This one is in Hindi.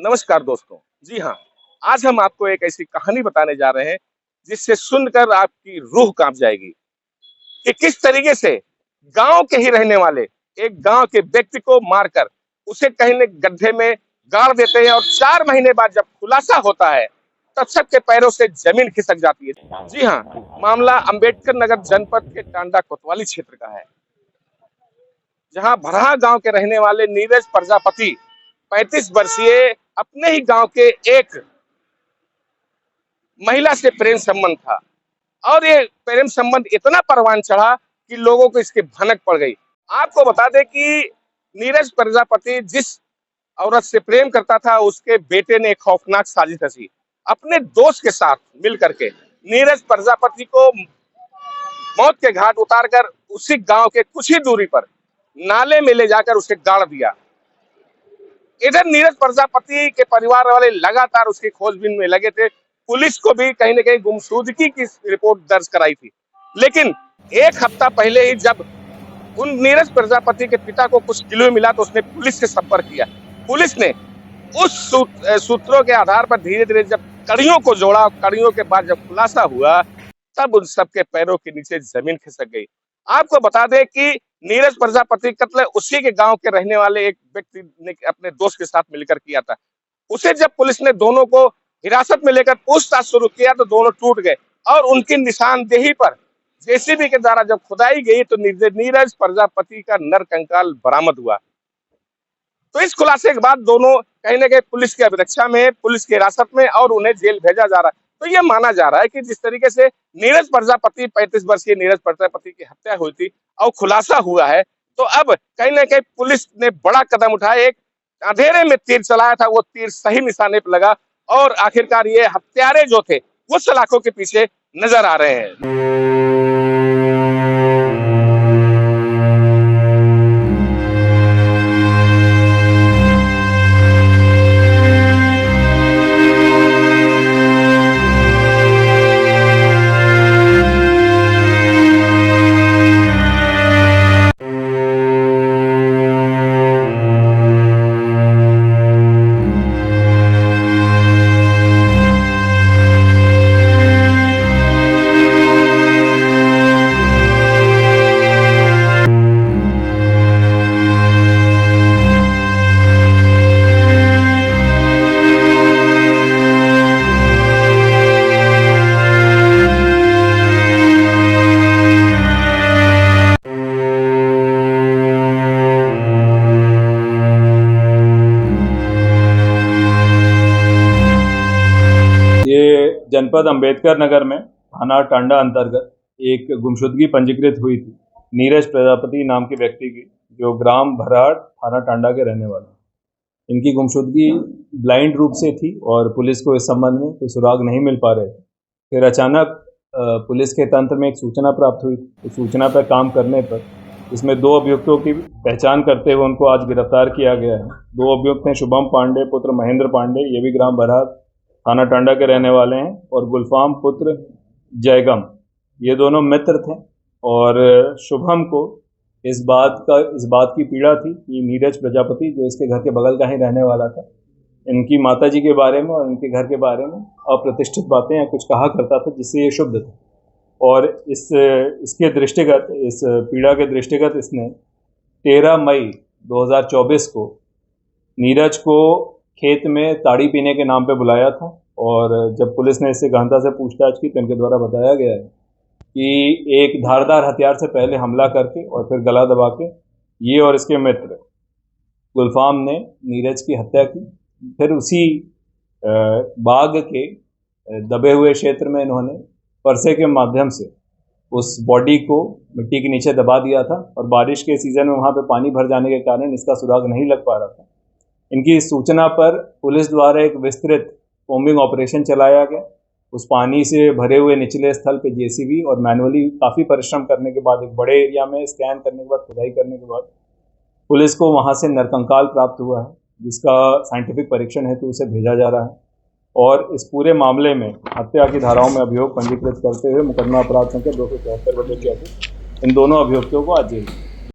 नमस्कार दोस्तों। जी हाँ, आज हम आपको एक ऐसी कहानी बताने जा रहे हैं जिससे सुनकर आपकी रूह कांप जाएगी कि किस तरीके से गांव के ही रहने वाले एक गांव के व्यक्ति को मारकर उसे कहीं न गड्ढे में गाड़ देते हैं और 4 महीने बाद जब खुलासा होता है तब सबके पैरों से जमीन खिसक जाती है। जी हाँ, मामला अंबेडकर नगर जनपद के टांडा कोतवाली क्षेत्र का है, जहां भरहा गांव के रहने वाले नीरज प्रजापति 35 वर्षीय अपने ही गांव के एक महिला से प्रेम संबंध था और ये प्रेम संबंध इतना परवान चढ़ा कि लोगों को इसकी भनक पड़ गई। आपको बता दें कि नीरज प्रजापति जिस औरत से प्रेम करता था उसके बेटे ने एक खौफनाक साजिश रची। अपने दोस्त के साथ मिल करके नीरज प्रजापति को मौत के घाट उतारकर उसी गांव के कुछ ही दूरी पर नाले में ले जाकर उसे गाड़ दिया। इधर नीरज प्रजापति के परिवार वाले लगातार उसकी खोजबीन में लगे थे। पुलिस को भी कहीं न कहीं गुमशुदगी की रिपोर्ट दर्ज कराई थी, लेकिन एक हफ्ता पहले ही जब उन नीरज प्रजापति के पिता को कुछ किलो मिला तो उसने पुलिस से संपर्क किया। पुलिस ने उस सूत्रों के आधार पर धीरे धीरे जब कड़ियों को जोड़ा, कड़ियों के बाद जब खुलासा हुआ तब उन सबके पैरों के नीचे जमीन खिसक गई। आपको बता दें कि नीरज प्रजापति कत्ल उसी के गांव के रहने वाले एक व्यक्ति ने अपने दोस्त के साथ मिलकर किया था। उसे जब पुलिस ने दोनों को हिरासत में लेकर पूछताछ शुरू किया तो दोनों टूट गए और उनकी निशानदेही पर जेसीबी के द्वारा जब खुदाई गई तो नीरज प्रजापति का नरकंकाल बरामद हुआ। तो इस खुलासे के बाद दोनों कहीं न कहीं पुलिस की अभिरक्षा में, पुलिस की हिरासत में और उन्हें जेल भेजा जा रहा है। तो यह माना जा रहा है कि जिस तरीके से नीरज प्रजापति 35 वर्षीय नीरज प्रजापति की हत्या हुई थी और खुलासा हुआ है, तो अब कहीं न कहीं पुलिस ने बड़ा कदम उठाया। एक अंधेरे में तीर चलाया था, वो तीर सही निशाने पर लगा और आखिरकार ये हत्यारे जो थे वो सलाखों के पीछे नजर आ रहे हैं। जनपद अंबेडकर नगर में थाना टांडा अंतर्गत एक गुमशुदगी पंजीकृत हुई थी नीरज प्रजापति नाम के व्यक्ति की, जो ग्राम भराड़ थाना टांडा के रहने वाले। इनकी गुमशुदगी ब्लाइंड रूप से थी और पुलिस को इस संबंध में कोई सुराग नहीं मिल पा रहे थे। फिर अचानक पुलिस के तंत्र में एक सूचना प्राप्त हुई। उस सूचना पर काम करने पर इसमें 2 अभियुक्तों की पहचान करते हुए उनको आज गिरफ्तार किया गया है। 2 अभियुक्त हैं शुभम पांडे पुत्र महेंद्र पांडे, ये भी ग्राम भराड़ थाना टांडा के रहने वाले हैं, और गुलफाम पुत्र जयगम, ये दोनों मित्र थे। और शुभम को इस बात की पीड़ा थी कि नीरज प्रजापति, जो इसके घर के बगल का ही रहने वाला था, इनकी माताजी के बारे में और इनके घर के बारे में अप्रतिष्ठित बातें या कुछ कहा करता था जिससे ये शुद्ध था। और इसके दृष्टिगत, इस पीड़ा के दृष्टिगत इसने 13 मई 2024 को नीरज को खेत में ताड़ी पीने के नाम पे बुलाया था। और जब पुलिस ने इससे गहनता से पूछताछ की तो इनके द्वारा बताया गया है कि एक धारदार हथियार से पहले हमला करके और फिर गला दबा के ये और इसके मित्र गुलफाम ने नीरज की हत्या की। फिर उसी बाग के दबे हुए क्षेत्र में इन्होंने परसे के माध्यम से उस बॉडी को मिट्टी के नीचे दबा दिया था, और बारिश के सीज़न में वहाँ पे पानी भर जाने के कारण इसका सुराग नहीं लग पा रहा था। इनकी सूचना पर पुलिस द्वारा एक विस्तृत कॉम्बिंग ऑपरेशन चलाया गया। उस पानी से भरे हुए निचले स्थल पे जेसीबी और मैनुअली काफ़ी परिश्रम करने के बाद, एक बड़े एरिया में स्कैन करने के बाद, खुदाई करने के बाद पुलिस को वहाँ से नरकंकाल प्राप्त हुआ है, जिसका साइंटिफिक परीक्षण हेतु उसे भेजा जा रहा है। और इस पूरे मामले में हत्या की धाराओं में अभियोग पंजीकृत करते हुए मुकदमा अपराध संख्या 274 बटे 34 इन दोनों अभियुक्तों को आज जेल